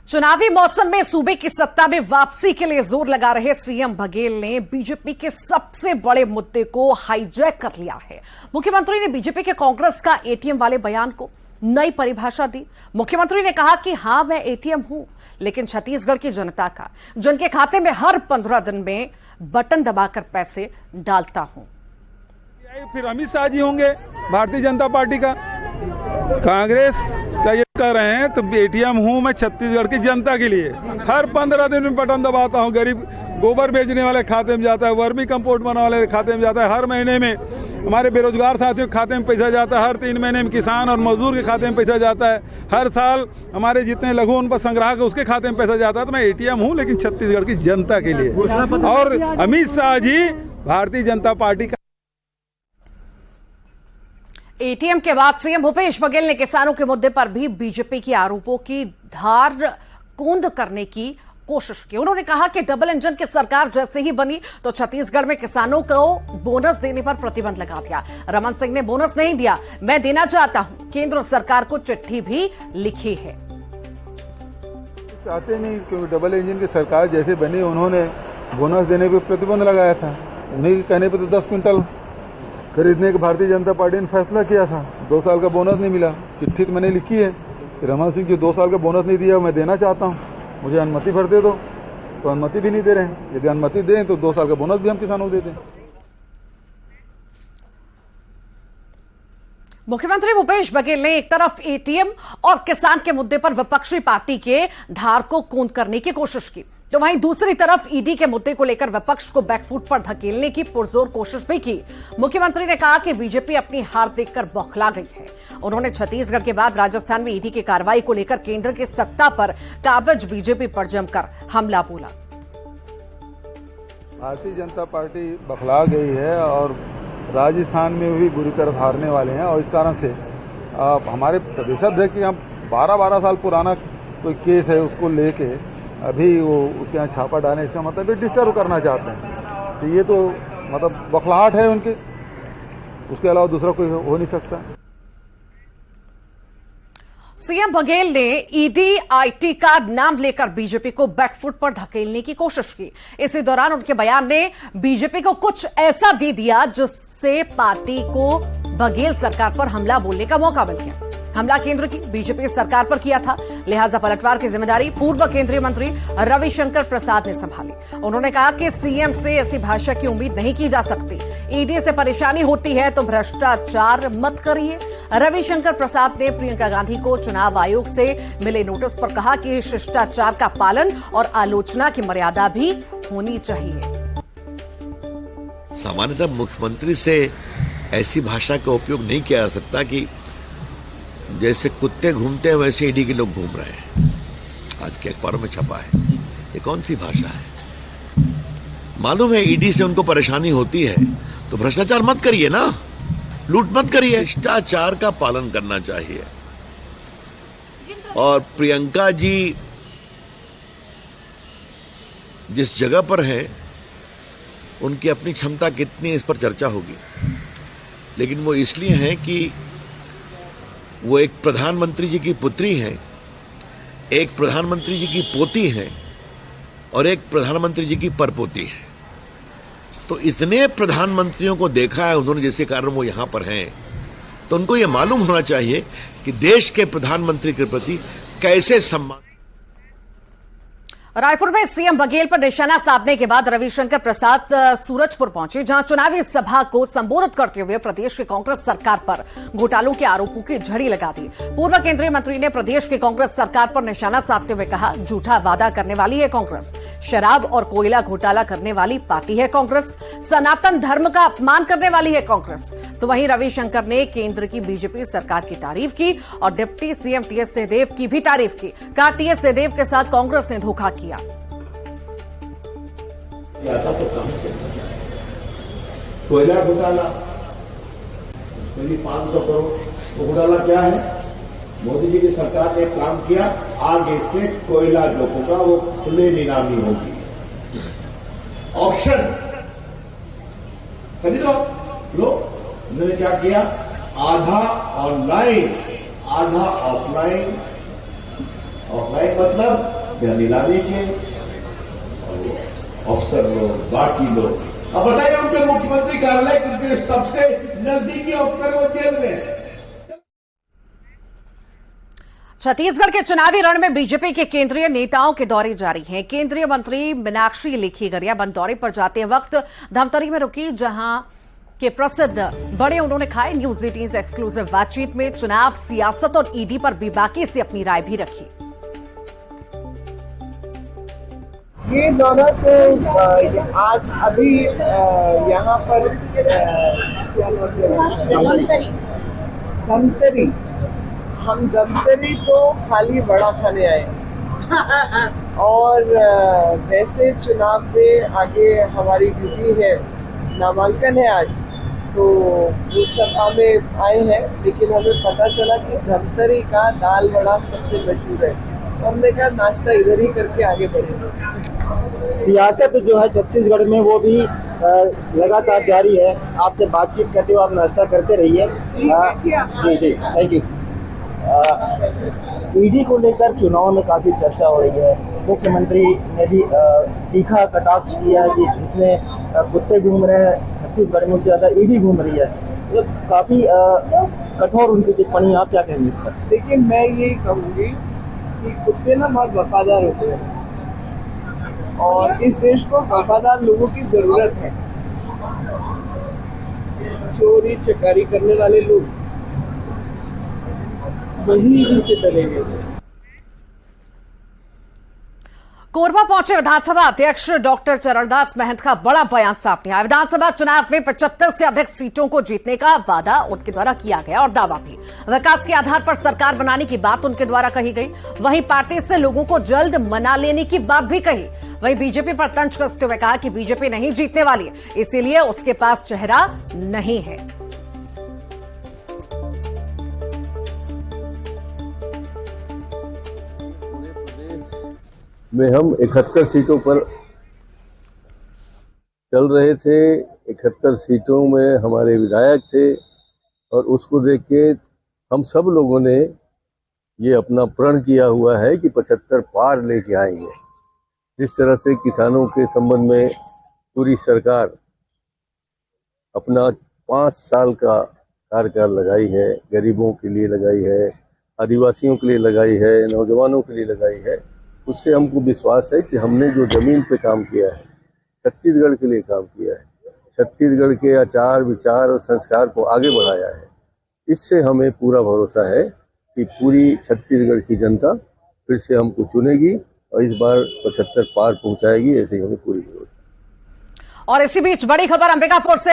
चुनावी मौसम में सूबे की सत्ता में वापसी के लिए जोर लगा रहे सीएम बघेल ने बीजेपी के सबसे बड़े मुद्दे को हाईजैक कर लिया है। मुख्यमंत्री ने बीजेपी के कांग्रेस का एटीएम वाले बयान को नई परिभाषा दी। मुख्यमंत्री ने कहा कि हां, मैं एटीएम हूं, लेकिन छत्तीसगढ़ की जनता का, जिनके खाते में हर 15 दिन में बटन दबाकर पैसे डालता हूं। फिर अमित शाह जी होंगे भारतीय जनता पार्टी का, कांग्रेस का ये कर रहे हैं तो एटीएम हूं मैं छत्तीसगढ़ की जनता के लिए। हर 15 दिन में बटन दबाता हूं। गरीब गोबर बेचने वाले खाते में जाता है, वर्मी कंपोस्ट बनाने वाले खाते में जाता है, हर महीने में हमारे बेरोजगार साथियों के खाते में पैसा जाता है, हर 3 महीने में किसान और मजदूर के खाते में पैसा जाता है, हर साल हमारे जितने लघु उन पर संग्राहक उसके खाते में पैसा जाता है। तो मैं एटीएम हूं, लेकिन छत्तीसगढ़ की जनता के लिए। और अमित शाह जी भारतीय जनता पार्टी का। एटीएम के बाद सीएम भूपेश बघेल ने किसानों के मुद्दे पर भी बीजेपी के आरोपों की धार कूंद करने की कोशिश की। उन्होंने कहा कि डबल इंजन की सरकार जैसे ही बनी तो छत्तीसगढ़ में किसानों को बोनस देने पर प्रतिबंध लगा दिया। रमन सिंह ने बोनस नहीं दिया, मैं देना चाहता हूं। केंद्र सरकार को चिट्ठी भी लिखी है। चाहते नहीं, क्योंकि डबल इंजन की सरकार जैसे बनी उन्होंने बोनस देने पर प्रतिबंध लगाया था। उन्हीं के कहने पर तो 10 क्विंटल खरीदने का भारतीय जनता पार्टी ने फैसला किया था। 2 साल का बोनस नहीं मिला। चिट्ठी तो मैंने लिखी है कि रमन सिंह जो 2 साल का बोनस नहीं दिया मैं देना चाहता हूं, मुझे अनुमति भर दे दो। तो अनुमति भी नहीं दे रहे हैं। यदि अनुमति दें तो 2 साल का बोनस भी हम किसानों को दे दें। मुख्यमंत्री भूपेश बघेल ने एक तरफ एटीएम और किसान के मुद्दे पर विपक्षी पार्टी के धार को कूंद करने की कोशिश की, तो वहीं दूसरी तरफ ईडी के मुद्दे को लेकर विपक्ष को बैकफुट पर धकेलने की पुरजोर कोशिश भी की। मुख्यमंत्री ने कहा कि बीजेपी अपनी हार देखकर बौखला गई है। उन्होंने छत्तीसगढ़ के बाद राजस्थान में ईडी की कार्रवाई को लेकर केंद्र की सत्ता पर काबिज बीजेपी पर जमकर हमला बोला। भारतीय जनता पार्टी बौखला गई है और राजस्थान में भी बुरी तरह हारने वाले हैं। और इस कारण से हमारे प्रदेशाध्यक्ष हम 12-12 साल पुराना कोई केस है उसको लेके अभी वो उसके यहाँ छापा डालें, इसका मतलब डिस्टर्ब करना चाहते हैं। तो ये तो मतलब बौखलाहट है उनके, उसके अलावा दूसरा कोई हो नहीं सकता। सीएम बघेल ने ईडी आईटी का नाम लेकर बीजेपी को बैकफुट पर धकेलने की कोशिश की। इसी दौरान उनके बयान ने बीजेपी को कुछ ऐसा दे दिया जिससे पार्टी को बघेल सरकार पर हमला बोलने का मौका मिल गया। हमला केंद्र की बीजेपी सरकार पर किया था, लिहाजा पलटवार की जिम्मेदारी पूर्व केंद्रीय मंत्री रविशंकर प्रसाद ने संभाली। उन्होंने कहा कि सीएम से ऐसी भाषा की उम्मीद नहीं की जा सकती। ईडी से परेशानी होती है तो भ्रष्टाचार मत करिए। रविशंकर प्रसाद ने प्रियंका गांधी को चुनाव आयोग से मिले नोटिस पर कहा कि शिष्टाचार का पालन और आलोचना की मर्यादा भी होनी चाहिए। सामान्यतः मुख्यमंत्री से ऐसी भाषा का उपयोग नहीं किया जा सकता कि जैसे कुत्ते घूमते हैं वैसे ईडी के लोग घूम रहे हैं। आज के अखबारों में छपा है। ये कौन सी भाषा है? मालूम है ईडी से उनको परेशानी होती है तो भ्रष्टाचार मत करिए ना, लूट मत करिए। शिष्टाचार का पालन करना चाहिए। और प्रियंका जी जिस जगह पर है उनकी अपनी क्षमता कितनी है इस पर चर्चा होगी, लेकिन वो इसलिए है कि वो एक प्रधानमंत्री जी की पुत्री हैं, एक प्रधानमंत्री जी की पोती हैं और एक प्रधानमंत्री जी की परपोती है। तो इतने प्रधानमंत्रियों को देखा है उन्होंने, जिसके कारण वो यहां पर हैं। तो उनको ये मालूम होना चाहिए कि देश के प्रधानमंत्री के प्रति कैसे सम्मान। रायपुर में सीएम बघेल पर निशाना साधने के बाद रविशंकर प्रसाद सूरजपुर पहुंचे, जहां चुनावी सभा को संबोधित करते हुए प्रदेश की कांग्रेस सरकार पर घोटालों के आरोपों की झड़ी लगा दी। पूर्व केंद्रीय मंत्री ने प्रदेश की कांग्रेस सरकार पर निशाना साधते हुए कहा, झूठा वादा करने वाली है कांग्रेस, शराब और कोयला घोटाला करने वाली पार्टी है कांग्रेस, सनातन धर्म का अपमान करने वाली है कांग्रेस। तो वहीं रविशंकर ने केंद्र की बीजेपी सरकार की तारीफ की और डिप्टी सीएम टीएस सिंहदेव की भी तारीफ की। कहा, टीएस सिंहदेव के साथ कांग्रेस ने धोखा किया। तो कोयला घोटाला 500 करोड़ घोटाला क्या है? मोदी जी की सरकार ने काम किया, आगे से कोयला जो होगा वो खुले नीलामी होगी, ऑक्शन खरीदो लो। उन्होंने क्या किया? आधा ऑनलाइन आधा ऑफलाइन। ऑफलाइन मतलब या नीलामी के अफसर लोग, बाकी लोग। अब बताइए, उनके मुख्यमंत्री कार्यालय के सबसे नजदीकी अफसर वो जेल में है। छत्तीसगढ़ के चुनावी रण में बीजेपी के केंद्रीय नेताओं के दौरे जारी हैं। केंद्रीय मंत्री मीनाक्षी लेखी गरियाबंद दौरे पर जाते वक्त धमतरी में रुकी, जहां के प्रसिद्ध बड़े उन्होंने खाए। न्यूज 18 एक्सक्लूसिव बातचीत में चुनाव, सियासत और ईडी पर बेबाकी से अपनी राय भी रखी। ये दौरा तो आज अभी यहाँ पर क्या नाम है, धमतरी। हम धमतरी तो खाली वड़ा खाने आए और वैसे चुनाव में आगे हमारी ड्यूटी है, नामांकन है आज, तो उस सभा में आए हैं। लेकिन हमें पता चला कि धमतरी का दाल वड़ा सबसे मशहूर है, तो हमने कहा नाश्ता इधर ही करके आगे बढ़ेंगे। सियासत जो है छत्तीसगढ़ में वो भी लगातार जारी है। आपसे बातचीत करते हुए आप नाश्ता करते रहिए। जी जी, थैंक यू। ईडी को लेकर चुनाव में काफ़ी चर्चा हो रही है। मुख्यमंत्री ने भी तीखा कटाक्ष किया है कि जितने कुत्ते घूम रहे हैं छत्तीसगढ़ में, उससे ज़्यादा ईडी घूम रही है। तो काफ़ी कठोर उनकी टिप्पणी, आप क्या कहेंगे इस पर? देखिए, मैं यही कहूँगी कि कुत्ते ना बहुत वफादार होते हैं और इस देश को वफादार लोगों की जरूरत है। चोरी चकारी करने वाले लोग वही इनसे डरेंगे। कोरबा पहुंचे विधानसभा अध्यक्ष डॉक्टर चरणदास महंत का बड़ा बयान सामने आया। विधानसभा चुनाव में 75 से अधिक सीटों को जीतने का वादा उनके द्वारा किया गया और दावा भी। विकास के आधार पर सरकार बनाने की बात उनके द्वारा कही गई। वहीं पार्टी से लोगों को जल्द मना लेने की बात भी कही। वहीं बीजेपी पर तंज कसते हुए कहा कि बीजेपी नहीं जीतने वाली, इसीलिए उसके पास चेहरा नहीं है। में हम 71 सीटों पर चल रहे थे। 71 सीटों में हमारे विधायक थे और उसको देख के हम सब लोगों ने ये अपना प्रण किया हुआ है कि 75 पार लेके आएंगे। जिस तरह से किसानों के संबंध में पूरी सरकार अपना 5 साल का कार्यकाल लगाई है, गरीबों के लिए लगाई है, आदिवासियों के लिए लगाई है, नौजवानों के लिए लगाई है, उससे हमको विश्वास है कि हमने जो जमीन पे काम किया है, छत्तीसगढ़ के लिए काम किया है, छत्तीसगढ़ के आचार विचार और संस्कार को आगे बढ़ाया है, इससे हमें पूरा भरोसा है कि पूरी छत्तीसगढ़ की जनता फिर से हमको चुनेगी और इस बार 75 पार पहुंचाएगी। ऐसे ही हमें पूरी भरोसा। और इसी बीच बड़ी खबर अंबिकापुर से